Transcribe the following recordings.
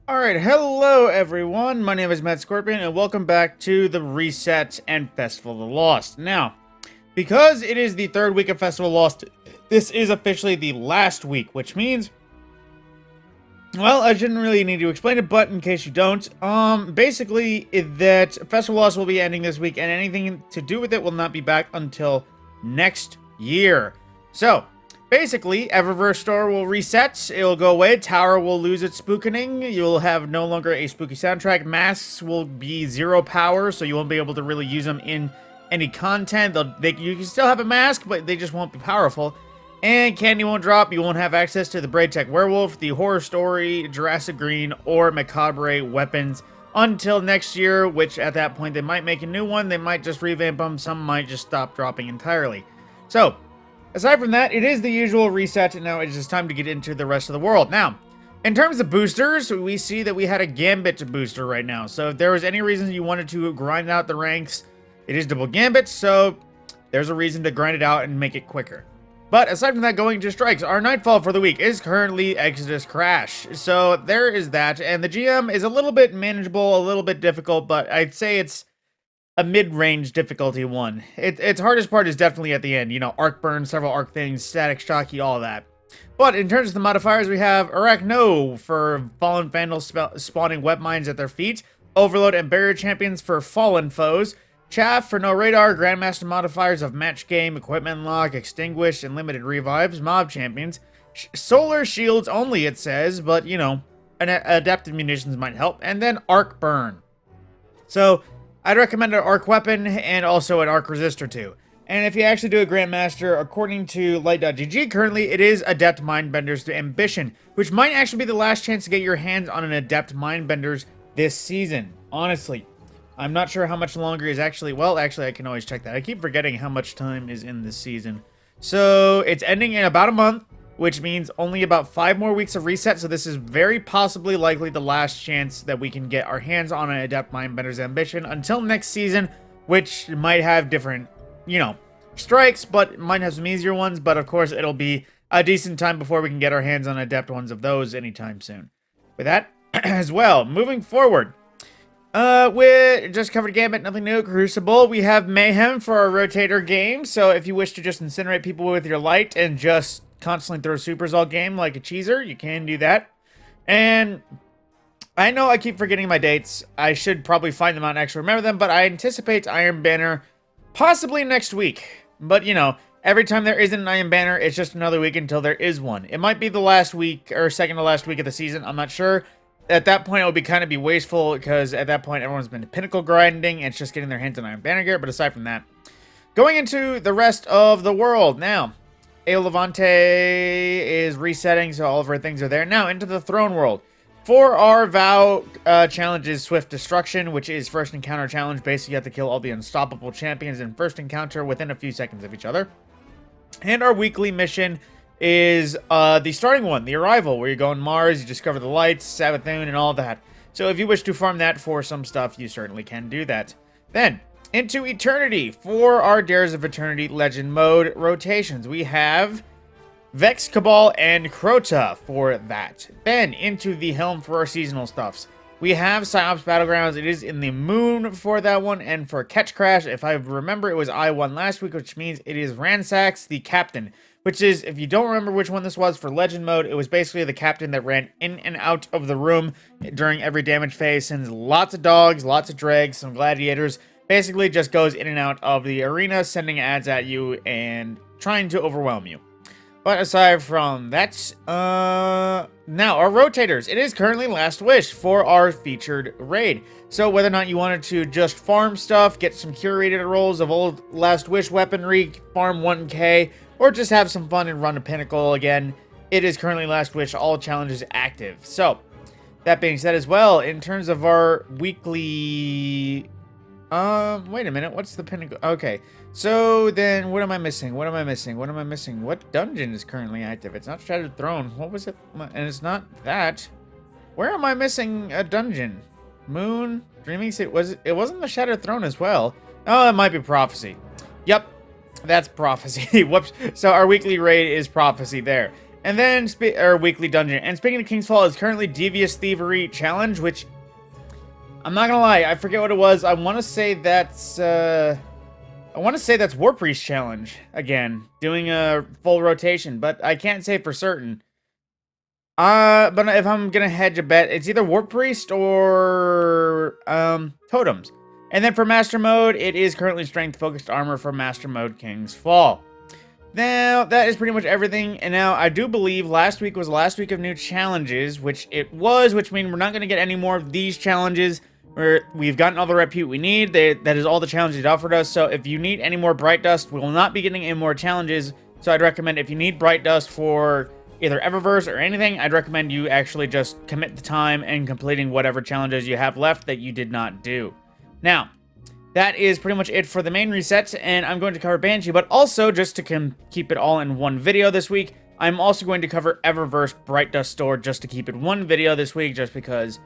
Alright, hello everyone, my name is Matt Scorpion, and welcome back to the Reset and Festival of the Lost. Now, because it is the third week of Festival of the Lost, this is officially the last week, which means, well, I shouldn't really need to explain it, but in case you don't, basically, that Festival of the Lost will be ending this week, and anything to do with it will not be back until next year. So, basically, Eververse store will reset, it'll go away, Tower will lose its spookening, you'll have no longer a spooky soundtrack, masks will be 0 power, so you won't be able to really use them in any content. You can still have a mask, but they just won't be powerful. And candy won't drop, you won't have access to the Braid Tech Werewolf, the Horror Story, Jurassic Green, or Macabre weapons until next year, which at that point they might make a new one, they might just revamp them, some might just stop dropping entirely. So, aside from that, it is the usual reset, and now it's just time to get into the rest of the world. Now, in terms of boosters, we see that we had a Gambit booster right now. So if there was any reason you wanted to grind out the ranks, it is double Gambit, so there's a reason to grind it out and make it quicker. But aside from that, going to strikes, our Nightfall for the week is currently Exodus Crash. So there is that, and the GM is a little bit manageable, a little bit difficult, but I'd say it's a mid-range difficulty one. Its hardest part is definitely at the end. You know, arc burn, several arc things, static shocky, all that. But in terms of the modifiers, we have Arachno for Fallen Vandals spawning web mines at their feet, Overload and Barrier Champions for Fallen Foes, Chaff for no radar, Grandmaster modifiers of Match Game, Equipment Lock, Extinguish, and Limited Revives, Mob Champions, Solar Shields only, it says, but, you know, Adapted Munitions might help, and then Arc Burn. So, I'd recommend an Arc Weapon and also an Arc Resistor too. And if you actually do a Grandmaster, according to Light.gg, currently it is Adept Mindbender's to Ambition, which might actually be the last chance to get your hands on an Adept Mindbender's this season, honestly. I'm not sure how much longer is actually... Well, actually, I can always check that. I keep forgetting how much time is in this season. So, it's ending in about a month, which means only about 5 more weeks of reset. So, this is very possibly likely the last chance that we can get our hands on an Adept Mindbender's Ambition until next season, which might have different, you know, strikes, but might have some easier ones. But, of course, it'll be a decent time before we can get our hands on Adept ones of those anytime soon. With that, as well, moving forward... we just covered Gambit, nothing new. Crucible, we have Mayhem for our rotator game, so if you wish to just incinerate people with your light and just constantly throw supers all game like a cheeser, you can do that. And I know I keep forgetting my dates. I should probably find them out and actually remember them, but I anticipate Iron Banner possibly next week. But, you know, every time there isn't an Iron Banner, it's just another week until there is one. It might be the last week, or second to last week of the season, I'm not sure. At that point, it would be kind of wasteful, because at that point, everyone's been pinnacle grinding, and it's just getting their hands on Iron Banner gear. But aside from that, going into the rest of the world. Now, Eo Levante is resetting, so all of our things are there. Now, into the Throne World. For our Vow challenge is Swift Destruction, which is first encounter challenge. Basically, you have to kill all the unstoppable champions in first encounter within a few seconds of each other. And our weekly mission is the starting one, the Arrival, where you go on Mars, you discover the lights, Savathun, and all that. So if you wish to farm that for some stuff, you certainly can do that. Then, into Eternity, for our Dares of Eternity Legend Mode rotations, we have Vex, Cabal, and Crota for that. Then, into the Helm for our seasonal stuffs. We have Psyops Battlegrounds, it is in the Moon for that one, and for Catch Crash, if I remember, it was I won last week, which means it is Ransacks, the Captain. Which is, if you don't remember which one this was for Legend Mode, it was basically the captain that ran in and out of the room during every damage phase, sends lots of dogs, lots of dregs, some gladiators, basically just goes in and out of the arena, sending ads at you and trying to overwhelm you. But aside from that, now our rotators. It is currently Last Wish for our featured raid. So whether or not you wanted to just farm stuff, get some curated rolls of old Last Wish weaponry, farm 1k, or just have some fun and run a pinnacle again, it is currently Last Wish, all challenges active. So, that being said as well, in terms of our weekly... wait a minute, what's the pinnacle? Okay, so then what am I missing? What am I missing? What am I missing? What dungeon is currently active? It's not Shattered Throne. What was it? And it's not that. Where am I missing a dungeon? Moon? Dreaming City? It wasn't the Shattered Throne as well. Oh, it might be Prophecy. Yep. That's Prophecy. Whoops. So our weekly raid is Prophecy there. And then, weekly dungeon. And speaking of King's Fall, is currently Devious Thievery Challenge, which, I'm not gonna lie, I forget what it was. I want to say that's War Priest Challenge, again, doing a full rotation, but I can't say for certain. But if I'm gonna hedge a bet, it's either War Priest or, Totems. And then for Master Mode, it is currently Strength Focused Armor for Master Mode King's Fall. Now, that is pretty much everything, and now I do believe last week was the last week of new challenges, which it was, which means we're not going to get any more of these challenges, where we've gotten all the repute we need. That is all the challenges it offered us, so if you need any more Bright Dust, we will not be getting any more challenges, so I'd recommend if you need Bright Dust for either Eververse or anything, I'd recommend you actually just commit the time and completing whatever challenges you have left that you did not do. Now, that is pretty much it for the main reset, and I'm going to cover Banshee, but also, just to keep it all in one video this week, I'm also going to cover Eververse Bright Dust Store just to keep it one video this week, just because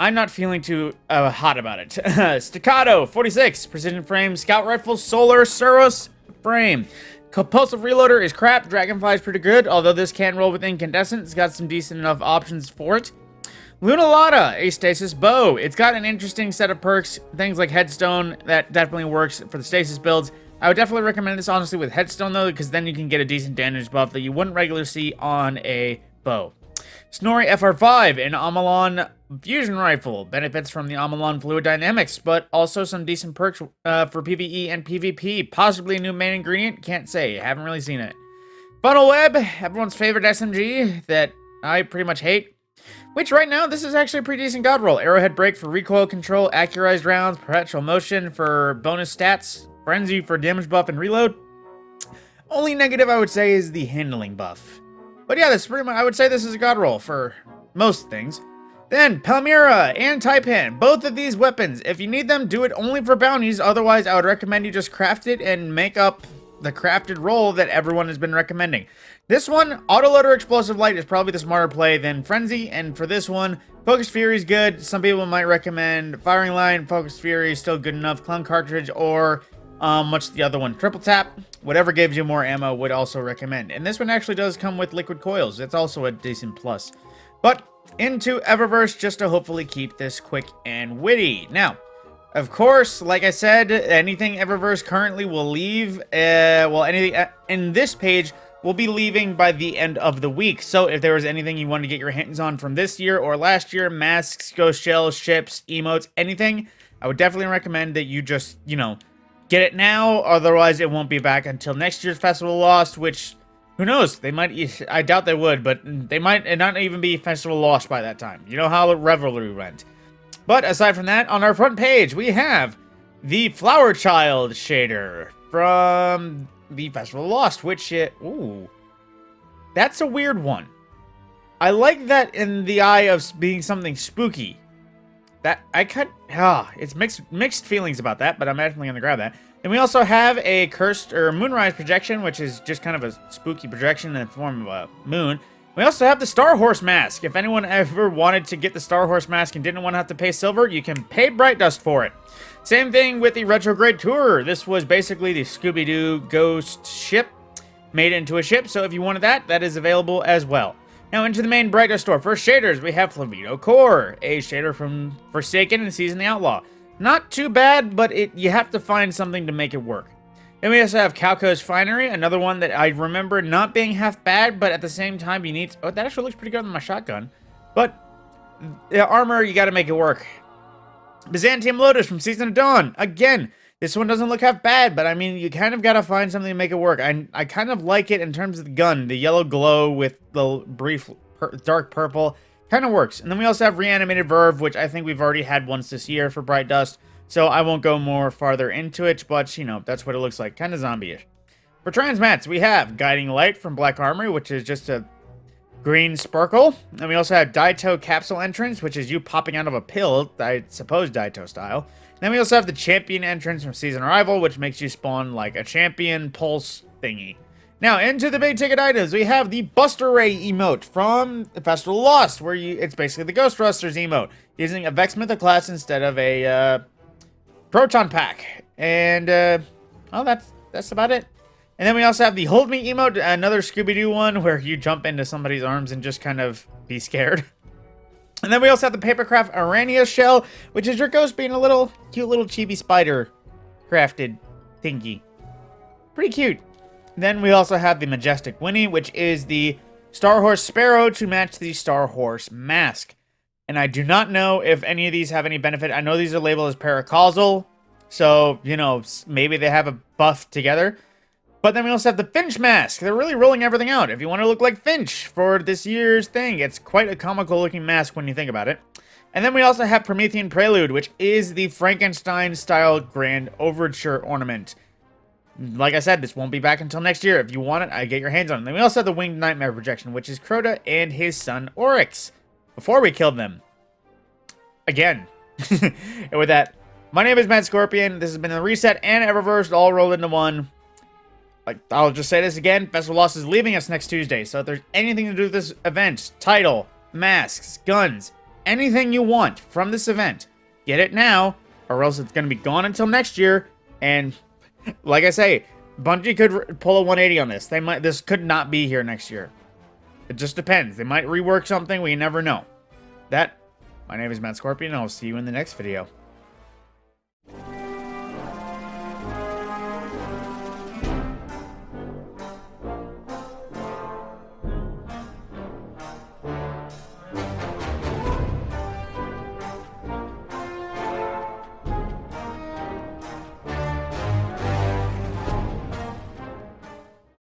I'm not feeling too hot about it. Staccato, 46, Precision Frame, Scout Rifle, Solar, Suros Frame. Compulsive Reloader is crap, Dragonfly is pretty good, although this can roll with Incandescent, it's got some decent enough options for it. Lunalata, a Stasis Bow. It's got an interesting set of perks, things like Headstone, that definitely works for the Stasis builds. I would definitely recommend this, honestly, with Headstone, though, because then you can get a decent damage buff that you wouldn't regularly see on a bow. Snorri FR5, an Amalon Fusion Rifle. Benefits from the Amalon Fluid Dynamics, but also some decent perks for PvE and PvP. Possibly a new main ingredient, can't say, haven't really seen it. Funnel Web, everyone's favorite SMG that I pretty much hate. Which, right now, this is actually a pretty decent god roll. Arrowhead Break for recoil control, accurized rounds, perpetual motion for bonus stats, frenzy for damage buff and reload. Only negative, I would say, is the handling buff. But yeah, that's pretty much, I would say this is a god roll for most things. Then, Palmyra and Taipan, both of these weapons, if you need them, do it only for bounties. Otherwise, I would recommend you just craft it and make up the crafted roll that everyone has been recommending. This one, Autoloader Explosive Light is probably the smarter play than Frenzy, and for this one, Focused Fury is good. Some people might recommend Firing Line, Focused Fury is still good enough, Clung Cartridge, or what's the other one? Triple Tap. Whatever gives you more ammo would also recommend. And this one actually does come with Liquid Coils. That's also a decent plus. But into Eververse, just to hopefully keep this quick and witty. Now, of course, like I said, anything Eververse currently will leave, well, anything in this page will be leaving by the end of the week. So if there was anything you wanted to get your hands on from this year or last year, masks, ghost shells, ships, emotes, anything, I would definitely recommend that you just, you know, get it now. Otherwise, it won't be back until next year's Festival of Lost, which, who knows? They might, I doubt they would, but they might not even be Festival of Lost by that time. You know how Revelry went. But aside from that, on our front page, we have the Flower Child shader from the Festival of Lost, which, ooh, that's a weird one. I like that in the eye of being something spooky. That, it's mixed feelings about that, but I'm definitely gonna grab that. Then we also have a Cursed, or Moonrise projection, which is just kind of a spooky projection in the form of a moon. We also have the Star Horse Mask. If anyone ever wanted to get the Star Horse Mask and didn't want to have to pay silver, you can pay Bright Dust for it. Same thing with the Retrograde Tour. This was basically the Scooby-Doo ghost ship made into a ship, so if you wanted that, that is available as well. Now into the main Bright Dust store. For shaders, we have Flavito Core, a shader from Forsaken and Season the Outlaw. Not too bad, but you have to find something to make it work. Then we also have Calco's Finery, another one that I remember not being half bad, but at the same time you need... Oh, that actually looks pretty good on my shotgun. But the armor, you gotta make it work. Byzantium Lotus from Season of Dawn. Again, this one doesn't look half bad, but I mean, you kind of gotta find something to make it work. I kind of like it in terms of the gun. The yellow glow with the brief dark purple kind of works. And then we also have Reanimated Verve, which I think we've already had once this year for Bright Dust. So I won't go more farther into it, but, you know, that's what it looks like. Kind of zombie-ish. For transmats, we have Guiding Light from Black Armory, which is just a green sparkle. And we also have Daito Capsule Entrance, which is you popping out of a pill, I suppose Daito style. Then we also have the Champion Entrance from Season Arrival, which makes you spawn like a champion pulse thingy. Now, into the big ticket items, we have the Buster Ray emote from the Festival of Lost, where it's basically the Ghost Rusters emote, using a Vex Mythoclast instead of a Proton Pack. And, well, that's about it. And then we also have the Hold Me emote, another Scooby-Doo one where you jump into somebody's arms and just kind of be scared. And then we also have the Papercraft Arania shell, which is your ghost being a little cute little chibi spider crafted thingy. Pretty cute. Then we also have the Majestic Winnie, which is the Star Horse Sparrow to match the Star Horse mask. And I do not know if any of these have any benefit. I know these are labeled as paracausal, so, you know, maybe they have a buff together. But then we also have the Finch mask. They're really rolling everything out. If you want to look like Finch for this year's thing, it's quite a comical looking mask when you think about it. And then we also have Promethean Prelude, which is the Frankenstein-style Grand Overture ornament. Like I said, this won't be back until next year. If you want it, I get your hands on it. Then we also have the Winged Nightmare projection, which is Crota and his son Oryx, before we killed them. Again. And with that, my name is Mad Scorpion. This has been the Reset and Eververse all rolled into one. Like, I'll just say this again, Festival Lost is leaving us next Tuesday, so if there's anything to do with this event, title, masks, guns, anything you want from this event, get it now, or else it's going to be gone until next year, and, like I say, Bungie could pull a 180 on this. This could not be here next year. It just depends. They might rework something, we never know. My name is Matt Scorpion, and I'll see you in the next video.